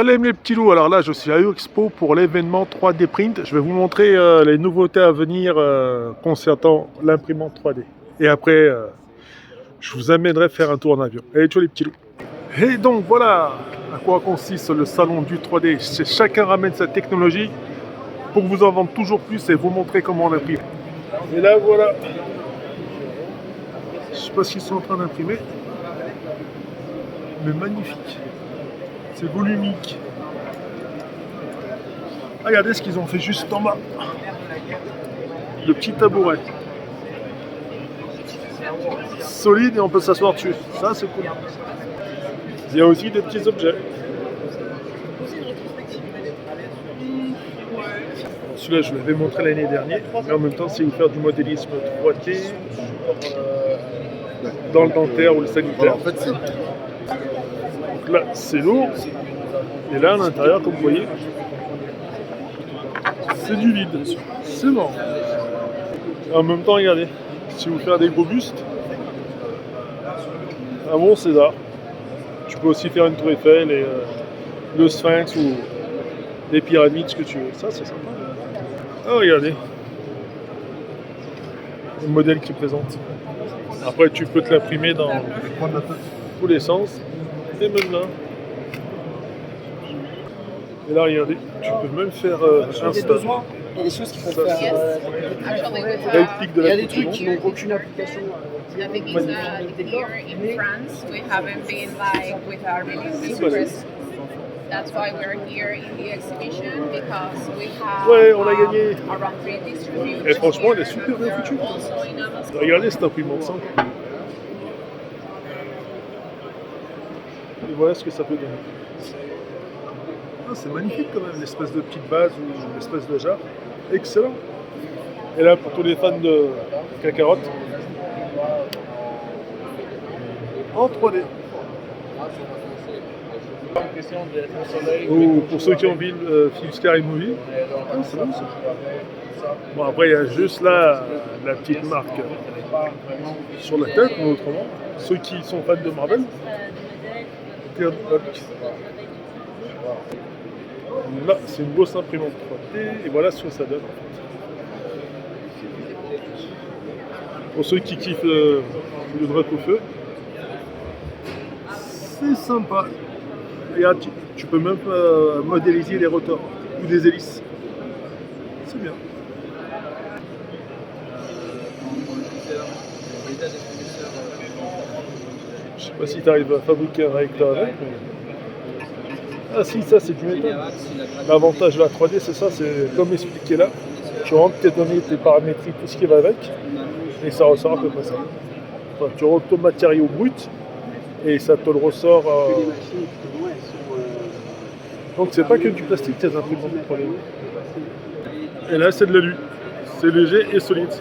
Salam les petits loups, alors là je suis à Expo pour l'événement 3D Print. Je vais vous montrer les nouveautés à venir concernant l'imprimante 3D. Et après, je vous amènerai faire un tour en avion. Allez, ciao les petits loups. Et donc voilà à quoi consiste le salon du 3D. Chacun ramène sa technologie pour vous en vendre toujours plus et vous montrer comment on imprime. Et là voilà. Je sais pas ce qu'ils sont en train d'imprimer. Mais magnifique. C'est volumique. Regardez ce qu'ils ont fait juste en bas. Le petit tabouret. Solide et on peut s'asseoir dessus. Ça c'est cool. Il y a aussi des petits objets. Celui-là je l'avais montré l'année dernière. Mais en même temps c'est vous faire du modélisme 3D dans le dentaire ou le sanitaire. En fait, donc là c'est lourd. Et là à l'intérieur comme vous voyez, c'est du vide. C'est marrant. En même temps regardez, si vous faites des gros bustes, un bon César. Tu peux aussi faire une tour Eiffel et le Sphinx ou des pyramides, ce que tu veux. Ça c'est sympa. Ah regardez. Le modèle qui présente. Après tu peux te l'imprimer dans tous les sens. Et même là. Et là regardez, tu peux même faire un stop. Il y a des choses qui peuvent faire. Là il pique de Il y la a des couture. trucs qui n'ont aucune application. The thing is here in France, we haven't been like with our releases first. That's why we're here in the exhibition because we have Ouais, on a gagné. around 3 distributors. Et franchement, elle est super bien foutue. Also in Amazon. Regardez cette imprimante simple. Et voilà ce que ça peut donner. Ah, c'est magnifique quand même, l'espèce de petite base ou l'espèce de jarre. Excellent. Et là, pour tous les fans de cacarotte, en 3D. Ou pour ceux qui ont vu Film Sky Movie, ah, c'est bon ça. Bon, après, il y a juste là la petite marque sur la tête, mais autrement, ceux qui sont fans de Marvel, regardez, hop. Là, c'est une grosse imprimante 3D, et voilà ce que ça donne. Pour ceux qui kiffent le drac au feu, c'est sympa. Regarde, tu peux même modéliser les rotors ou des hélices. C'est bien. Je sais pas si tu arrives à fabriquer un réacteur avec, mais... Ah si, ça c'est du métal. L'avantage de la 3D c'est ça, c'est comme expliqué là. Tu rentres tes données, tes paramétries, tout ce qui va avec, et ça ressort à peu près ça. Enfin, tu rentres ton matériau brut, et ça te le ressort... Donc c'est pas que du plastique, tes imprimantes 3D. Et là c'est de l'alu. C'est léger et solide.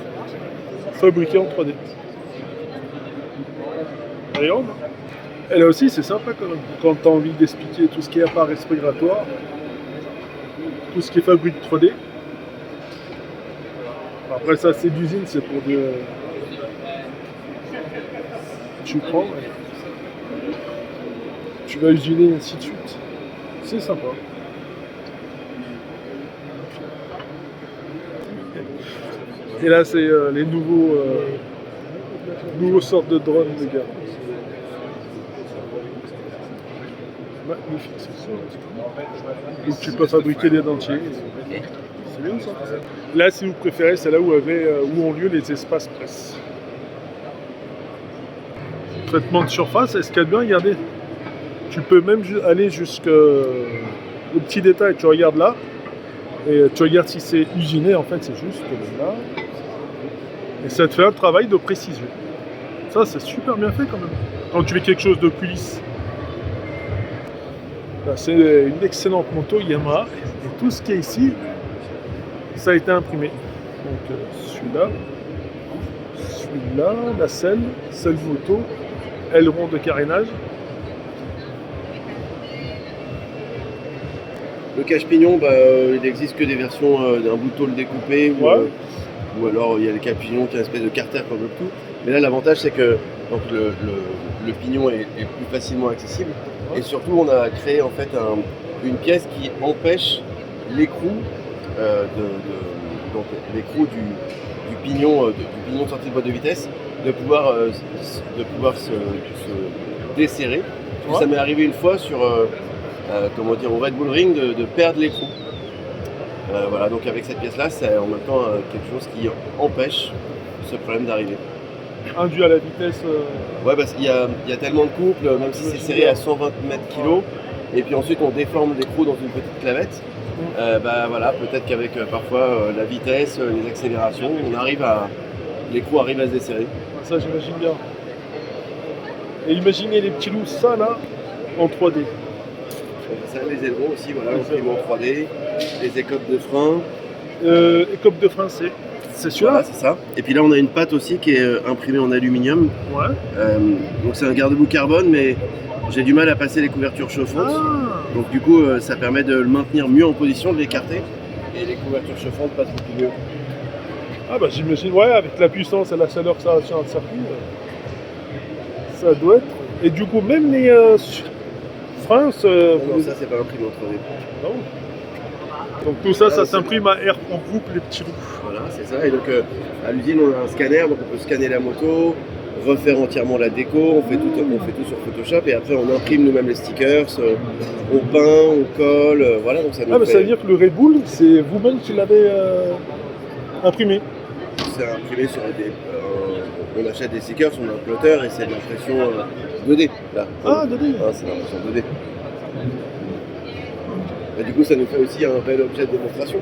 Fabriqué en 3D. Regarde. Et là aussi c'est sympa quand même. Quand tu as envie d'expliquer tout ce qui est appareil respiratoire, tout ce qui est fabrique 3D. Après ça c'est d'usine, c'est pour de... Tu prends, tu vas usiner et ainsi de suite. C'est sympa. Et là, c'est les nouveaux sortes de drones, les gars. Magnifique, c'est ça. Donc tu peux fabriquer des dentiers. C'est bien ça. Là, si vous préférez, c'est là où ont lieu les espaces presse. Traitement de surface, est-ce qu'il y a bien, regardez. Tu peux même aller jusqu'au petit détail, tu regardes là, et tu regardes si c'est usiné, en fait c'est juste là. Et ça te fait un travail de précision. Ça c'est super bien fait quand même, quand tu fais quelque chose de plus lisse. Là, c'est une excellente moto Yamaha, et tout ce qui est ici, ça a été imprimé. Donc celui-là, la selle moto, aileron de carénage. Le cache-pignon, il n'existe que des versions d'un bout de tôle découpé ou alors il y a le cache-pignon qui est une espèce de carter comme le tout. Mais là l'avantage c'est que donc, le pignon est plus facilement accessible Et surtout, on a créé en fait une pièce qui empêche l'écrou, donc l'écrou du pignon de sortie de boîte de vitesse, de pouvoir se desserrer. Ouais. Ça m'est arrivé une fois sur au Red Bull Ring de perdre l'écrou. Voilà, donc avec cette pièce-là, c'est en même temps quelque chose qui empêche ce problème d'arriver. Induit à la vitesse. Ouais, parce qu'il y a tellement de couples, même si c'est serré à 120 mètres kg, et puis ensuite on déforme l'écrou dans une petite clavette. Voilà, peut-être qu'avec parfois la vitesse, les accélérations, l'écrou arrive à se desserrer. Ça, j'imagine bien. Et imaginez les petits loups, ça là, en 3D. Ça, les ailerons aussi, voilà, imprimés en 3D, les écopes de frein. Écope de frein, c'est sûr. Voilà, c'est ça. Et puis là, on a une patte aussi qui est imprimée en aluminium. Ouais. Donc c'est un garde-boue carbone, mais j'ai du mal à passer les couvertures chauffantes. Donc du coup, ça permet de le maintenir mieux en position, de l'écarter. Et les couvertures chauffantes passent beaucoup mieux. Ah bah j'imagine, ouais, avec la puissance et la chaleur que ça a sur un circuit, ça doit être. Et du coup, même les freins, Non, ça c'est pas imprimé en 3D. non. Donc tout ça, ça s'imprime à air en groupe, les petits loups. Voilà, c'est ça. Et donc à l'usine, on a un scanner, donc on peut scanner la moto, refaire entièrement la déco, on fait tout sur Photoshop et après on imprime nous-mêmes les stickers, on peint, on colle, voilà. Donc ça nous mais ça veut dire que le Red Bull, c'est vous-même qui l'avez imprimé. C'est imprimé sur on achète des stickers, on a un plotter et c'est de l'impression 2D. Là. Ah, 2D. C'est l'impression 2D. Et du coup, ça nous fait aussi un bel objet de démonstration.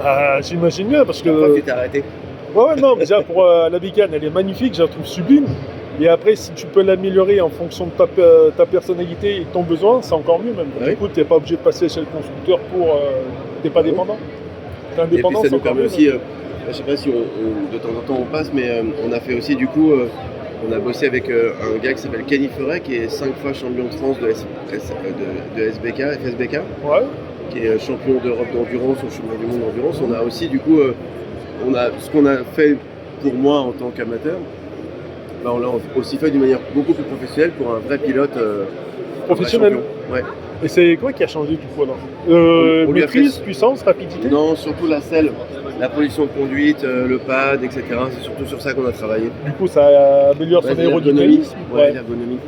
Ah, j'imagine bien, parce que... Pourquoi tu t'es arrêté? Ouais, non, déjà pour la Bigane, elle est magnifique, je la trouve sublime. Et après, si tu peux l'améliorer en fonction de ta personnalité et de ton besoin, c'est encore mieux même. Ouais. Du coup, tu n'es pas obligé de passer chez le constructeur pour... t'es pas dépendant. T'es Et indépendant, puis ça c'est nous encore permet mieux. aussi, je sais pas si de temps en temps on passe, mais on a fait aussi du coup, on a bossé avec un gars qui s'appelle Kenny Ferret, qui est 5 fois champion de France de FSBK, Ouais. qui est champion d'Europe d'endurance ou champion du monde d'endurance. On a aussi du coup, ce qu'on a fait pour moi en tant qu'amateur, on l'a aussi fait d'une manière beaucoup plus professionnelle pour un vrai pilote Professionnel. champion. Ouais. Et c'est quoi qui a changé du coup alors On lui a Maîtrise, fait- puissance, rapidité. Non, surtout la selle, la position de conduite, le pad, etc. C'est surtout sur ça qu'on a travaillé. Du coup, ça améliore son L'ergonomie, aérodynamisme. ouais, l'ergonomie.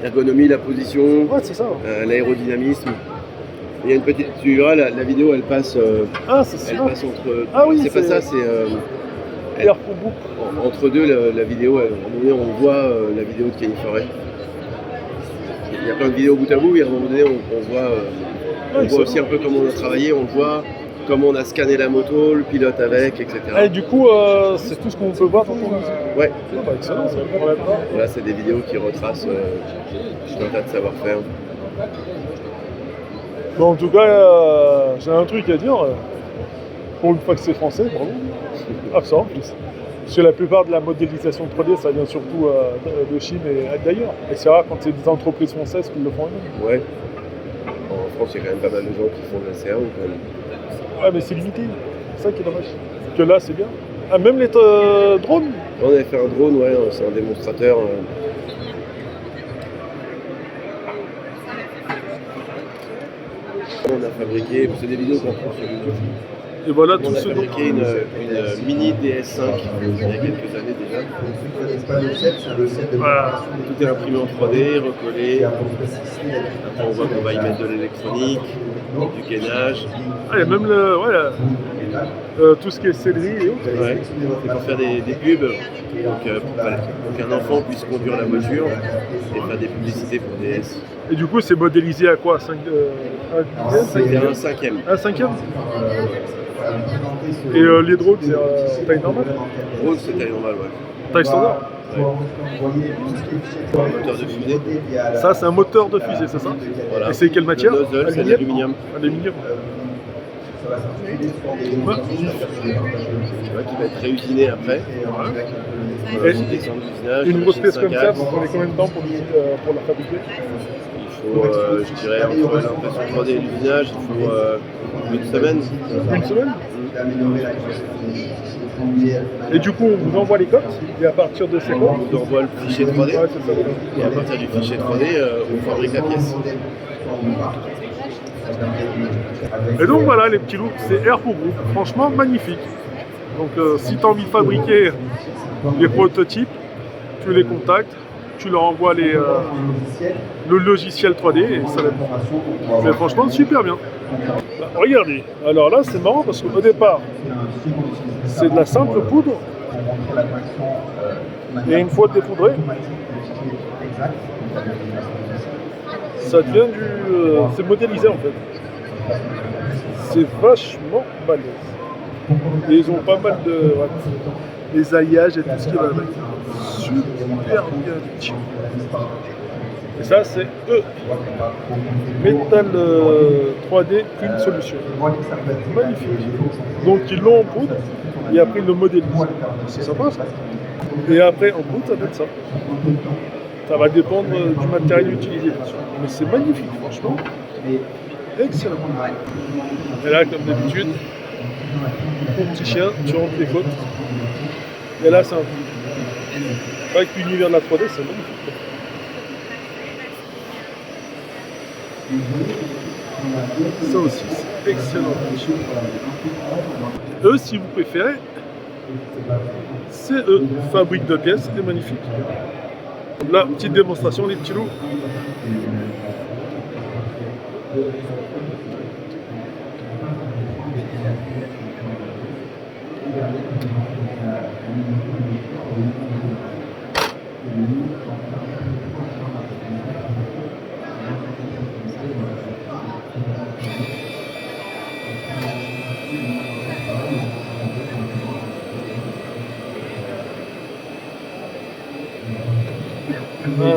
L'ergonomie, la position, Ouais, c'est ça. l'aérodynamisme. Il y a une petite, tu verras, la vidéo, elle passe, Ah, c'est elle ça. passe entre. Ah oui, c'est pas c'est- ça, c'est Air pour boucle. entre deux la vidéo. À un moment donné, on voit la vidéo de Kenny Ferret. Il y a plein de vidéos bout à bout, et à un moment donné, on voit, on voit aussi un peu comment on a travaillé, on voit comment on a scanné la moto, le pilote avec, etc. Et du coup, c'est tout ce qu'on peut voir dans ton musique. Ouais. Ah, bah, excellent, c'est incroyable. Voilà, c'est des vidéos qui retracent tout un tas de savoir-faire. Bon, en tout cas, j'ai un truc à dire. Pour une fois que c'est français, bravo. Ah, ça en plus. Parce que la plupart de la modélisation 3D, ça vient surtout de Chine et d'ailleurs. Et c'est rare quand c'est des entreprises françaises qui le font eux-mêmes. Ouais. En France, il y a quand même pas mal de gens qui font de la CAO quand même. Ouais, mais c'est limité. C'est ça qui est dommage. Que là, c'est bien. Ah, même les drones. On avait fait un drone, ouais, c'est un démonstrateur. On a fabriqué, c'est des vidéos qu'on trouve sur YouTube. Et voilà On tout a ce dont... fabriqué une mini DS5 il y a quelques années déjà. Voilà. Tout est imprimé en 3D, recollé. Après, on voit qu'on va y mettre de l'électronique, du gainage. Ah, il y a même tout ce qui est sellerie et autres. Ouais. C'est pour faire des pubs, donc pour qu'un enfant puisse conduire la voiture et faire des publicités pour DS. Et du coup, c'est modélisé à quoi 5, C'était un cinquième. Un cinquième. Et les drones, c'est taille normale. Drone, c'est taille normale, ouais. Taille standard. Ouais. Un moteur de fusée. Ça, c'est un moteur de fusée, c'est ça? Voilà. Et c'est quelle matière? Le nozzle, c'est l'aluminium. Aluminium. Ouais. Qui va être réusiné après. Et Des centres d'usinage, une grosse machine pièce comme 5 ça, axes. vous prenez combien de temps pour la fabriquer? Il faut, je dirais, entre l'impression 3D et l'usinage, il faut une semaine. Une semaine? Et du coup, on vous envoie les codes, et à partir de ces codes, On vous envoie le fichier 3D, ouais, c'est ça. et à partir du fichier 3D, on fabrique la pièce. Et donc voilà les petits loups, c'est Airpo Group, franchement magnifique. Donc si tu as envie de fabriquer les prototypes, tu les contactes, tu leur envoies le logiciel 3D et ça va être bon. Mais franchement super bien. Bah, regardez, alors là c'est marrant parce qu'au départ c'est de la simple poudre et une fois dépoudré, ça devient c'est modélisé en fait. C'est vachement balèze. Et ils ont pas mal de des alliages et tout ce qui va avec. Super bien dit. Et ça c'est Metal 3D Print Solution. Magnifique. Donc ils l'ont en poudre et après ils le modélisent. C'est sympa ça. Et après en poudre ça va être ça. Ça va dépendre du matériel utilisé. Mais c'est magnifique franchement. Excellent. Et là, comme d'habitude, ton petit chien, tu rentres les côtes. Et là, c'est un peu. Avec l'univers de la 3D, c'est magnifique. Ça aussi, c'est excellent. Eux, si vous préférez, c'est eux. Fabrique de pièces, c'est magnifique. Là, petite démonstration, les petits loups.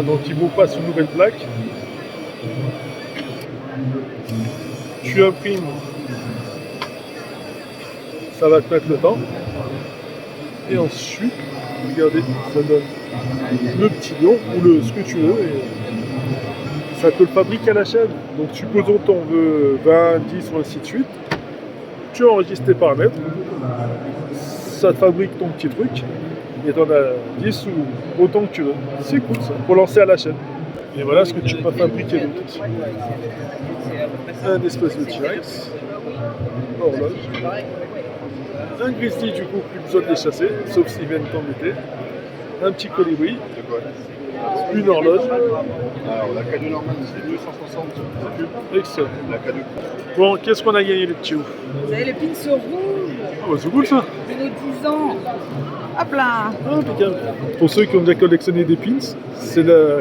Donc il vous passe une nouvelle plaque. Tu imprimes, ça va te mettre le temps. Et ensuite, regardez, ça donne le petit lion ou ce que tu veux. Et ça te le fabrique à la chaîne. Donc supposons que tu en veux 20, 10 ou ainsi de suite. Tu enregistres tes paramètres. Ça te fabrique ton petit truc. Et tu en as 10 ou autant que tu veux. C'est cool ça, pour lancer à la chaîne. Et voilà ce que tu peux fabriquer d'autre ici. Un espèce de T-Rex, horloge, un grizzly du coup, plus besoin de les chasser, sauf s'ils viennent t'embêter, un petit colibri, une horloge. Alors la K2 normale c'est 260 cubes. Excellent. La K2. Bon, qu'est-ce qu'on a gagné les petits loups? Vous avez les pins rouges Oh, c'est cool ça. de nos 10 ans. Hop là. Ah, impeccable. Pour ceux qui ont déjà collectionné des pins,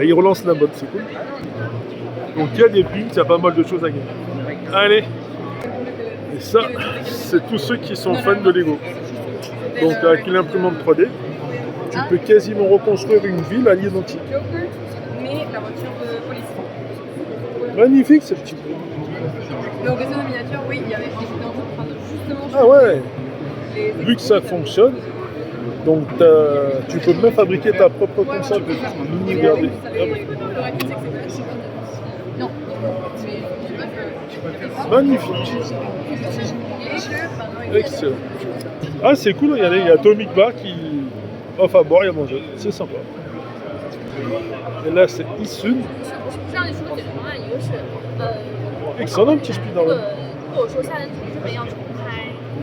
ils relancent la mode, c'est cool. Donc il y a des pins, il y a pas mal de choses à gagner. Allez. Et ça, c'est tous ceux qui sont fans de Lego. Donc avec une imprimante 3D, tu peux quasiment reconstruire une ville à l'identique. Mais la voiture de police. Magnifique ce petit truc. Mais au vaisseau de miniature, oui, il y avait des gens en train de justement Ah ouais. Vu que ça fonctionne, donc tu peux même fabriquer ta propre console de mini regardez. Non. Magnifique. Excellent. Ah c'est cool, regardez, il y a Atomic Bar qui offre à boire et à manger. C'est sympa. Et là c'est Isun. 这样的书解决方案一个是， Excellent petit Spider-Man. 如果说下单组这边要重开，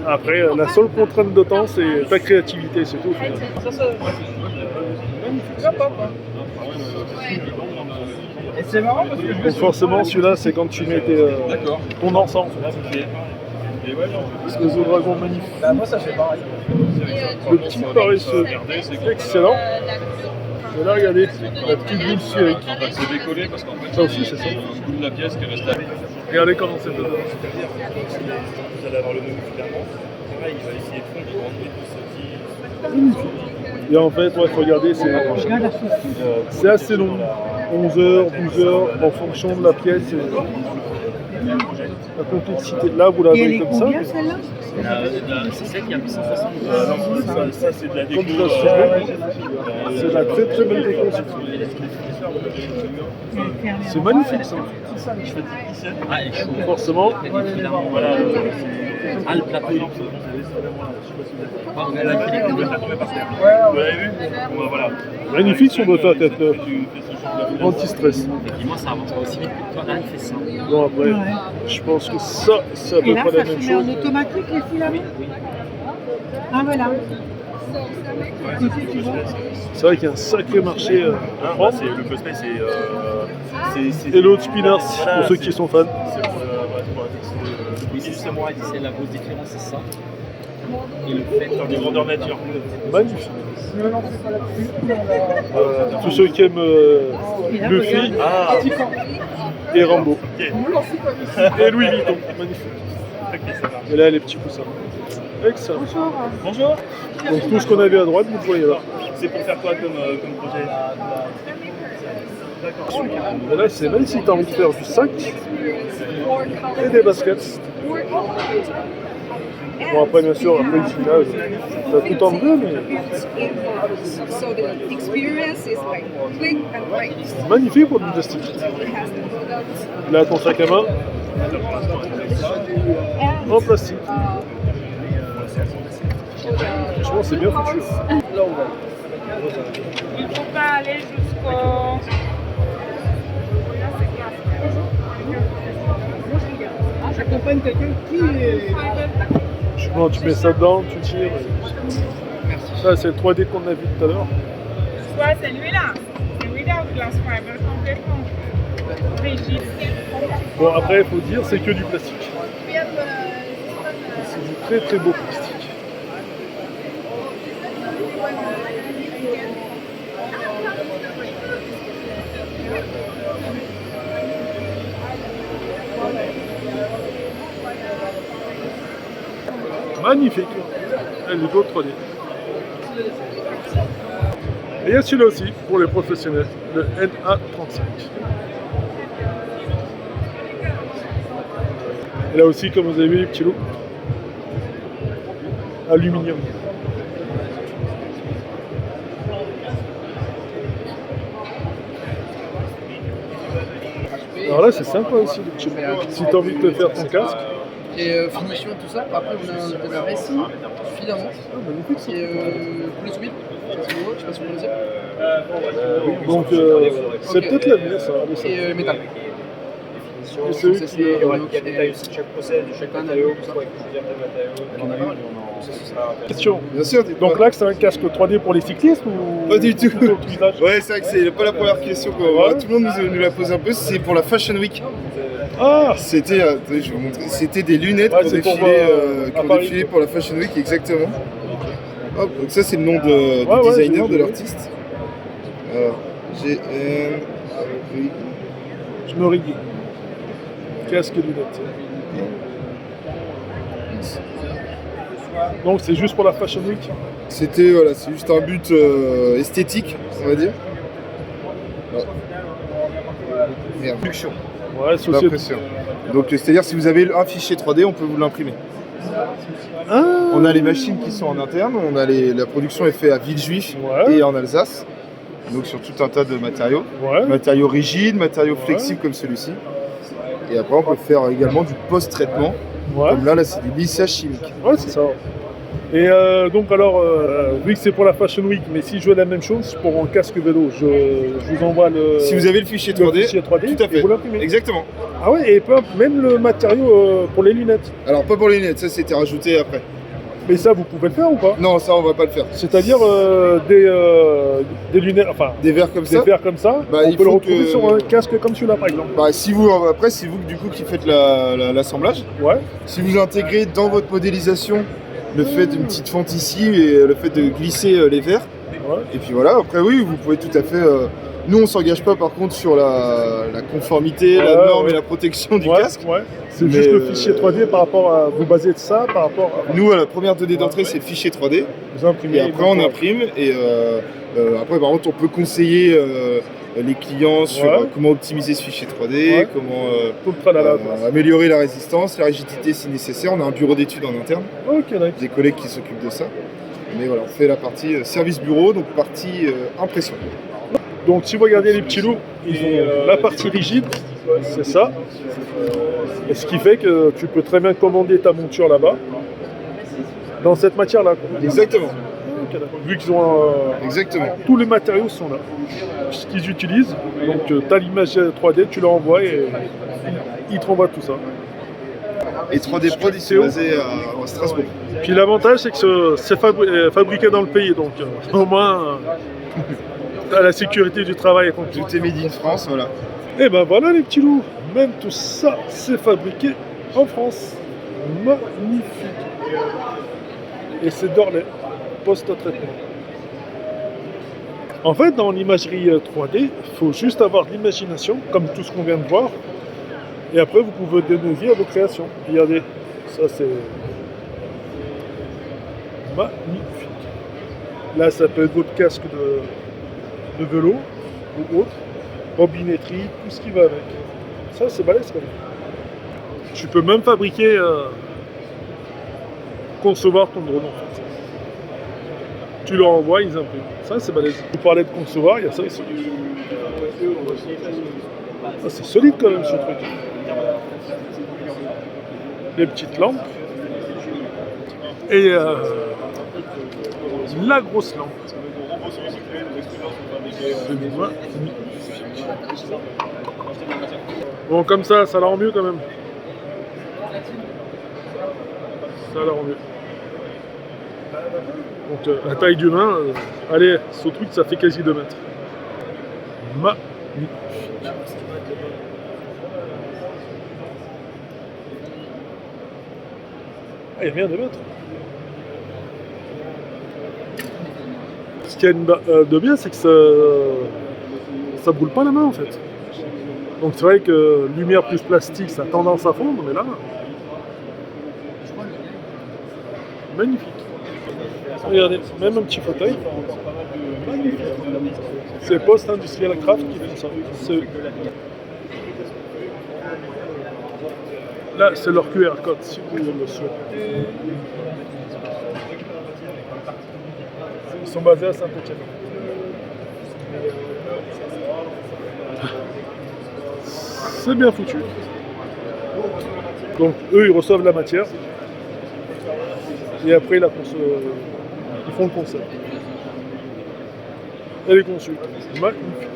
Après, la seule contrainte de temps, c'est ta créativité, c'est tout. Et c'est marrant parce que Donc forcément, celui-là, c'est quand tu mets ton encens. Espèce de dragon magnifique. bah, moi ça fait pareil. Le petit paresseux, excellent. Et là, regardez, la petite boule sphérique. C'est décollé parce qu'en fait Ça aussi, c'est ça. le bout de la pièce qui est resté. Regardez comment c'est dedans. Vous allez avoir le même filament. Là, il va essayer de fondre, il va enlever tout ce qui. Et en fait, ouais, faut regarder, c'est assez long. 11 heures, 12 heures, en fonction de la pièce et la complexité. Là, vous l'avez comme ça. celle-là? C'est celle qui a mis 160. Ça, c'est de la déco. Comme ça, c'est la très très belle déco. C'est magnifique ça. Ah, et chaud. Forcément, Voilà, Ah, le plateau, il est on a l'acrylique, on l'a tombé par terre. Vous l'avez vu? Bon, bah, voilà. Magnifique son moteur à tête, Tu fais ce genre de anti-stress. Effectivement, ça avance pas aussi vite que toi. Là, il fait ça. Bon après, je pense que ça, c'est à peu Et là, près ça la se même met chose. en automatique les filaments. Ah voilà. Côté, tu vois. C'est vrai qu'il y a un sacré marché en Ah, bah, France. c'est le cosplay, c'est. Et l'autre Spinners, Voilà, pour ceux qui sont fans. C'est pour le Oui, c'est le samouraï, c'est la grosse différence, c'est ça. Et le fait dans des grandeurs nature. Magnifique. Tous ceux qui aiment Luffy Ah, et Rambo. ok. Et Louis Vuitton. Magnifique. Ok, ça marche. Et là, les petits poussins. Excellent. Bonjour. Donc tout ce qu'on avait à droite, vous voyez là. C'est pour faire quoi comme projet? Et là, c'est même si tu as envie de faire du sac et des baskets. Bon, après, bien sûr, après le final, t'as tout en bleu, mais So the experience is like quick and great. magnifique pour du plastique. It has the products. Là, ton sac à main, en plastique. Franchement, c'est bien foutu. Il ne faut pas aller jusqu'au... J'accompagne quelqu'un qui est... Bon, tu mets ça dedans, tu tires. Ça, c'est le 3D qu'on a vu tout à l'heure. Soit celui-là, c'est without glass fiber, complètement rigide. Bon, après, il faut dire, c'est que du plastique. C'est du très très beau plastique. Magnifique. Et le Go 3D. Et il y a celui-là aussi pour les professionnels, le NA35. Et là aussi, comme vous avez vu, les petits loups, aluminium. Alors là, c'est sympa aussi, les petits loups. Si tu as envie de te faire ton casque, Et finition, tout ça. Après, on a de la racine, filament, magnifique ça. et plus huile. Je sais pas si vous connaissez. Donc, c'est peut-être l'avenir, ça. le sac. Et métal. Et c'est eux qui- Il y aura des détails aussi de chaque procès, de chaque matériau, pour pouvoir étudier tel matériau. Question. Bien sûr, Donc là, c'est un casque 3D pour les cyclistes ou Pas du tout. plutôt le visage? Ouais, c'est vrai que c'est pas la première question qu'on Ouais. Tout le monde nous la pose un peu, c'est pour la Fashion Week. Ah, C'était, attendez, je vais vous montrer. C'était des lunettes Ouais, pour c'est pour, défiler, à pour Paris. défiler pour la Fashion Week, exactement. Hop, donc ça c'est le nom du ouais, designer, j'ai- de l'artiste. Alors, GN... je me rigue. Casque et lunettes. Donc c'est juste pour la Fashion Week. C'était, voilà, c'est juste un but esthétique, on va dire. Ouais. Merde. Production. Ouais, société. L'impression. Donc c'est-à-dire si vous avez un fichier 3D, on peut vous l'imprimer. Ah, On a les machines qui sont en interne, on a la production est faite à Villejuif Ouais. et en Alsace, donc sur tout un tas de matériaux. ouais. Matériaux rigides, matériaux flexibles comme celui-ci. Et après on peut faire également du post-traitement, Ouais, comme là c'est du lissage chimique. ouais, c'est ça. Et donc alors, vu que c'est pour la Fashion Week, mais si je veux la même chose pour un casque vélo, je vous envoie le, Si vous avez le fichier le 3D, fichier 3D tout à fait. et vous l'imprimez. Exactement. Ah ouais, et même le matériau pour les lunettes. Alors pas pour les lunettes, ça c'était rajouté après. Mais ça, vous pouvez le faire ou pas? Non, ça on va pas le faire. C'est-à-dire des lunettes, enfin Des verres comme des ça. verres comme ça, Bah, on il peut le faut retrouver que- sur un casque comme celui-là par exemple. Bah, si vous, après, c'est vous du coup qui faites l'assemblage. Ouais, Si vous intégrez dans votre modélisation le fait d'une petite fente ici et le fait de glisser les verres, ouais. et puis voilà, après oui, vous pouvez tout à fait... nous, on s'engage pas par contre sur la conformité, la Ouais, norme ouais. et la protection du Ouais, casque. ouais. C'est Mais, juste le fichier 3D par rapport à. Vous basez de ça par rapport à. Nous, la première donnée d'entrée, c'est le fichier 3D. Vous imprimez. Et après, on imprime. Et après, par contre, on peut conseiller les clients sur Ouais. comment optimiser ce fichier 3D, Ouais. comment Tout le tralala, quoi. améliorer la résistance, la rigidité si nécessaire. On a un bureau d'études en interne, Ok, d'accord. des collègues qui s'occupent de ça. Mais voilà, on fait la partie service bureau, donc partie impression. Donc si vous regardez les petits loups, ils ont la partie rigide c'est ça. Et ce qui fait que tu peux très bien commander ta monture là-bas, dans cette matière-là. Quoi. Exactement. Ok, d'accord. Vu qu'ils ont Exactement. tous les matériaux sont là, ce qu'ils utilisent. Donc tu as l'image 3D, tu leur envoies et ils te renvoient tout ça. Et 3D Prod, ils sont basés à Strasbourg. Puis l'avantage, c'est que c'est fabriqué dans le pays, donc au moins t'as la sécurité du travail. Tout est made in France, voilà. Et ben voilà les petits loups, même tout ça, c'est fabriqué en France. Magnifique. Et c'est d'Orlais, post-traitement. En fait, dans l'imagerie 3D, il faut juste avoir de l'imagination, comme tout ce qu'on vient de voir. Et après, vous pouvez donner vie à vos créations. Regardez, ça c'est magnifique. Là, ça peut être votre casque de vélo ou autre, robinetterie, tout ce qui va avec. Ça, c'est balèze quand même. Tu peux même fabriquer, concevoir ton drone en fait. Tu leur envoies, ils impriment. Ça, c'est balèze. Vous parlez de concevoir, il y a ça ici. Ah, c'est solide quand même ce truc. Les petites lampes. Et la grosse lampe. Bon, comme ça la rend mieux quand même. Ça la rend mieux. Donc la taille d'une main, allez, ce truc ça fait quasi 2 mètres. Magnifique. Ah, il n'y a rien de mettre. Ce qu'il y a de bien, c'est que ça brûle pas la main en fait. Donc c'est vrai que lumière plus plastique, ça a tendance à fondre, mais là, magnifique. Regardez, même un petit fauteuil. Magnifique. C'est Post Industrial Craft qui fait ça. Là, c'est leur QR code, si vous le souhaitez. Ils sont basés à Saint-Etienne. C'est bien foutu. Donc, eux, ils reçoivent la matière. Et après, ils font le concept. Elle est conçue. Magnifique.